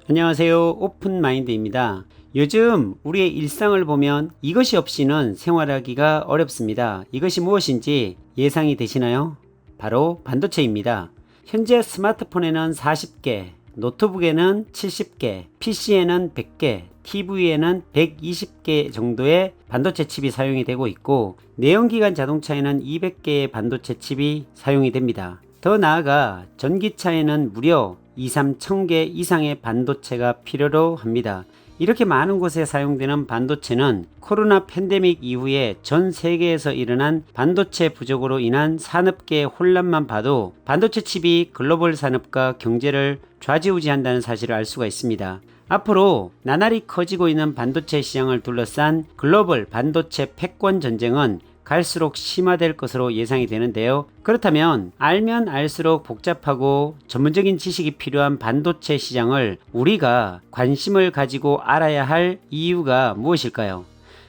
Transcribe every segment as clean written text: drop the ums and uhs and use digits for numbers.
안녕하세요. 오픈마인드입니다. 요즘 우리의 일상을 보면 이것이 없이는 생활하기가 어렵습니다. 이것이 무엇인지 예상이 되시나요? 바로 반도체입니다. 현재 스마트폰에는 40개, 노트북에는 70개, PC에는 100개, TV에는 120개 정도의 반도체 칩이 사용이 되고 있고, 내연기관 자동차에는 200개의 반도체 칩이 사용이 됩니다. 더 나아가 전기차에는 무려 2~3천 개 이상의 반도체가 필요로 합니다. 이렇게 많은 곳에 사용되는 반도체는 코로나 팬데믹 이후에 전 세계에서 일어난 반도체 부족으로 인한 산업계의 혼란만 봐도 반도체 칩이 글로벌 산업과 경제를 좌지우지한다는 사실을 알 수가 있습니다. 앞으로 나날이 커지고 있는 반도체 시장을 둘러싼 글로벌 반도체 패권 전쟁은 갈수록 심화될 것으로 예상이 되는데요. 그렇다면 알면 알수록 복잡하고 전문적인 지식이 필요한 반도체 시장을 우리가 관심을 가지고 알아야 할 이유가 무엇일까요?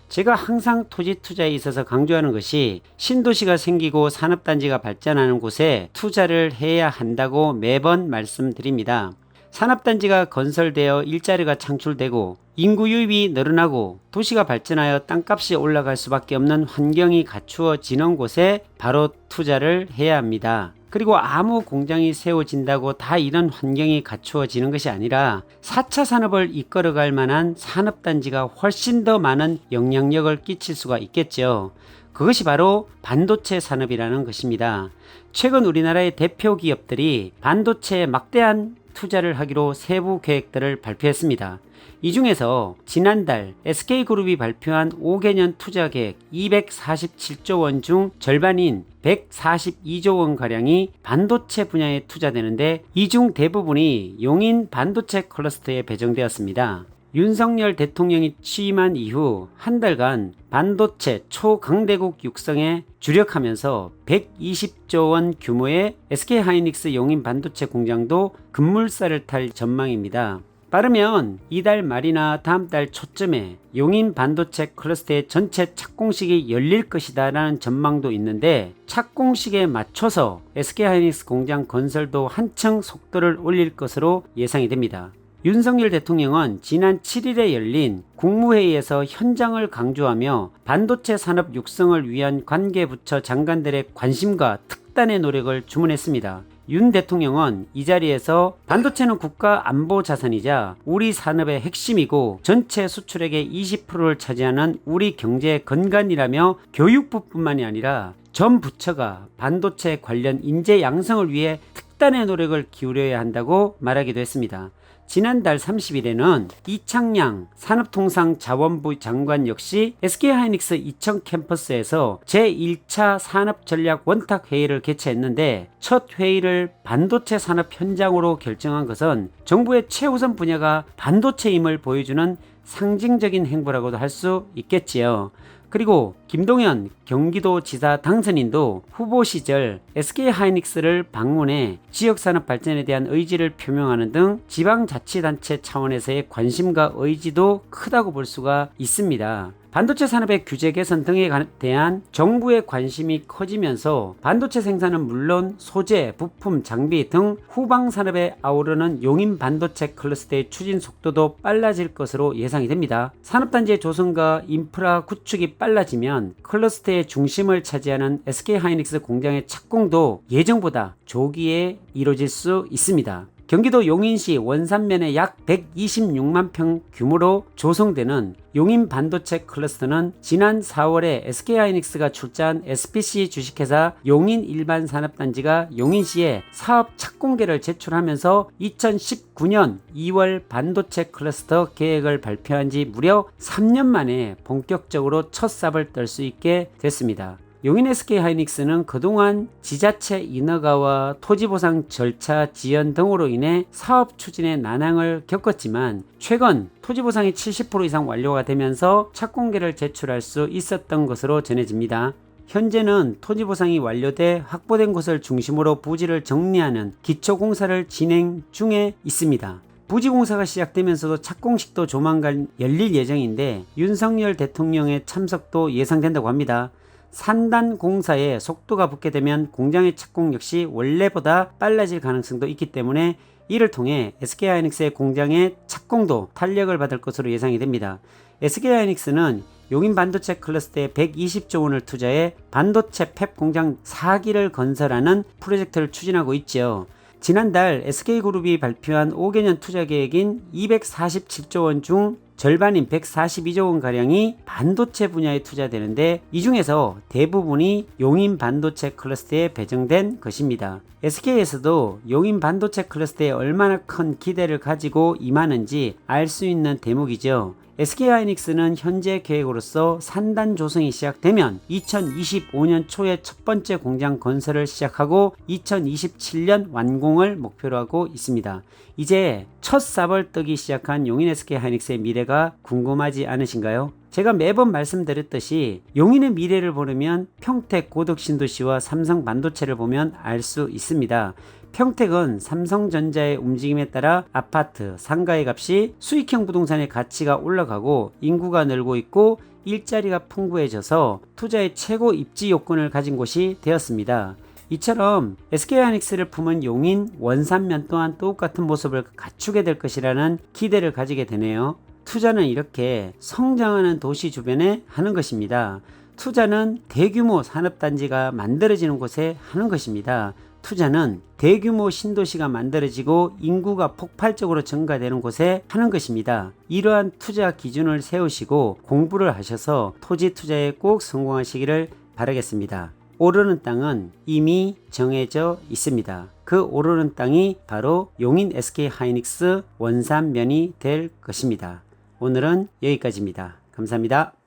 제가 항상 토지 투자에 있어서 강조하는 것이 신도시가 생기고 산업단지가 발전하는 곳에 투자를 해야 한다고 매번 말씀드립니다. 산업단지가 건설되어 일자리가 창출되고 인구 유입이 늘어나고 도시가 발전하여 땅값이 올라갈 수밖에 없는 환경이 갖추어지는 곳에 바로 투자를 해야 합니다. 그리고 아무 공장이 세워진다고 다 이런 환경이 갖추어지는 것이 아니라 4차 산업을 이끌어갈 만한 산업단지가 훨씬 더 많은 영향력을 끼칠 수가 있겠죠. 그것이 바로 반도체 산업이라는 것입니다. 최근 우리나라의 대표 기업들이 반도체에 막대한 투자를 하기로 세부 계획들을 발표했습니다. 이 중에서 지난달 SK그룹이 발표한 5개년 투자 계획 247조 원 중 절반인 142조 원가량이 반도체 분야에 투자되는데, 이 중 대부분이 용인 반도체 클러스터에 배정되었습니다. 윤석열 대통령이 취임한 이후 한 달간 반도체 초강대국 육성에 주력하면서 120조 원 규모의 SK하이닉스 용인 반도체 공장도 급물살을 탈 전망입니다. 빠르면 이달 말이나 다음 달 초쯤에 용인 반도체 클러스터의 전체 착공식이 열릴 것이다 라는 전망도 있는데, 착공식에 맞춰서 SK하이닉스 공장 건설도 한층 속도를 올릴 것으로 예상이 됩니다. 윤석열 대통령은 지난 7일에 열린 국무회의에서 현장을 강조하며 반도체 산업 육성을 위한 관계부처 장관들의 관심과 특단의 노력을 주문했습니다. 윤 대통령은 이 자리에서 반도체는 국가 안보 자산이자 우리 산업의 핵심이고 전체 수출액의 20%를 차지하는 우리 경제의 건간이라며 교육부뿐만이 아니라 전 부처가 반도체 관련 인재 양성을 위해 특단의 노력을 기울여야 한다고 말하기도 했습니다. 지난달 30일에는 이창양 산업통상자원부 장관 역시 SK하이닉스 이천 캠퍼스에서 제1차 산업전략 원탁회의를 개최했는데, 첫 회의를 반도체 산업 현장으로 결정한 것은 정부의 최우선 분야가 반도체임을 보여주는 상징적인 행보라고도 할 수 있겠지요. 그리고 김동연 경기도지사 당선인도 후보 시절 SK하이닉스를 방문해 지역산업 발전에 대한 의지를 표명하는 등 지방자치단체 차원에서의 관심과 의지도 크다고 볼 수가 있습니다. 반도체 산업의 규제 개선 등에 대한 정부의 관심이 커지면서 반도체 생산은 물론 소재, 부품, 장비 등 후방 산업에 아우르는 용인 반도체 클러스터의 추진 속도도 빨라질 것으로 예상이 됩니다. 산업단지의 조성과 인프라 구축이 빨라지면 클러스터의 중심을 차지하는 SK하이닉스 공장의 착공도 예정보다 조기에 이루어질 수 있습니다. 경기도 용인시 원산면에 약 126만 평 규모로 조성되는 용인 반도체 클러스터는 지난 4월에 SK하이닉스가 출자한 SPC 주식회사 용인 일반산업단지가 용인시에 사업 착공계를 제출하면서 2019년 2월 반도체 클러스터 계획을 발표한 지 무려 3년 만에 본격적으로 첫 삽을 뜰 수 있게 됐습니다. 용인 SK하이닉스는 그동안 지자체 인허가와 토지보상 절차 지연 등으로 인해 사업 추진에 난항을 겪었지만, 최근 토지보상이 70% 이상 완료가 되면서 착공계를 제출할 수 있었던 것으로 전해집니다. 현재는 토지보상이 완료돼 확보된 곳을 중심으로 부지를 정리하는 기초공사를 진행 중에 있습니다. 부지공사가 시작되면서도 착공식도 조만간 열릴 예정인데, 윤석열 대통령의 참석도 예상된다고 합니다. 산단 공사에 속도가 붙게 되면 공장의 착공 역시 원래보다 빨라질 가능성도 있기 때문에 이를 통해 SK하이닉스의 공장의 착공도 탄력을 받을 것으로 예상이 됩니다. SK하이닉스는 용인 반도체 클러스터에 120조 원을 투자해 반도체 팹 공장 4기를 건설하는 프로젝트를 추진하고 있죠. 지난달 SK그룹이 발표한 5개년 투자 계획인 247조 원 중 절반인 142조 원가량이 반도체 분야에 투자되는데 이 중에서 대부분이 용인 반도체 클러스터에 배정된 것입니다. SK에서도 용인 반도체 클러스터에 얼마나 큰 기대를 가지고 임하는지 알 수 있는 대목이죠. SK하이닉스는 현재 계획으로서 산단 조성이 시작되면 2025년 초에 첫 번째 공장 건설을 시작하고 2027년 완공을 목표로 하고 있습니다. 이제 첫 삽을 뜨기 시작한 용인 SK하이닉스의 미래가 궁금하지 않으신가요? 제가 매번 말씀드렸듯이 용인의 미래를 보려면 평택 고덕신도시와 삼성 반도체를 보면 알 수 있습니다. 평택은 삼성전자의 움직임에 따라 아파트, 상가의 값이 수익형 부동산의 가치가 올라가고 인구가 늘고 있고 일자리가 풍부해져서 투자의 최고 입지 요건을 가진 곳이 되었습니다. 이처럼 SK하이닉스를 품은 용인, 원산면 또한 똑같은 모습을 갖추게 될 것이라는 기대를 가지게 되네요. 투자는 이렇게 성장하는 도시 주변에 하는 것입니다. 투자는 대규모 산업단지가 만들어지는 곳에 하는 것입니다. 투자는 대규모 신도시가 만들어지고 인구가 폭발적으로 증가되는 곳에 하는 것입니다. 이러한 투자 기준을 세우시고 공부를 하셔서 토지 투자에 꼭 성공하시기를 바라겠습니다. 오르는 땅은 이미 정해져 있습니다. 그 오르는 땅이 바로 용인 SK하이닉스 원산면이 될 것입니다. 오늘은 여기까지입니다. 감사합니다.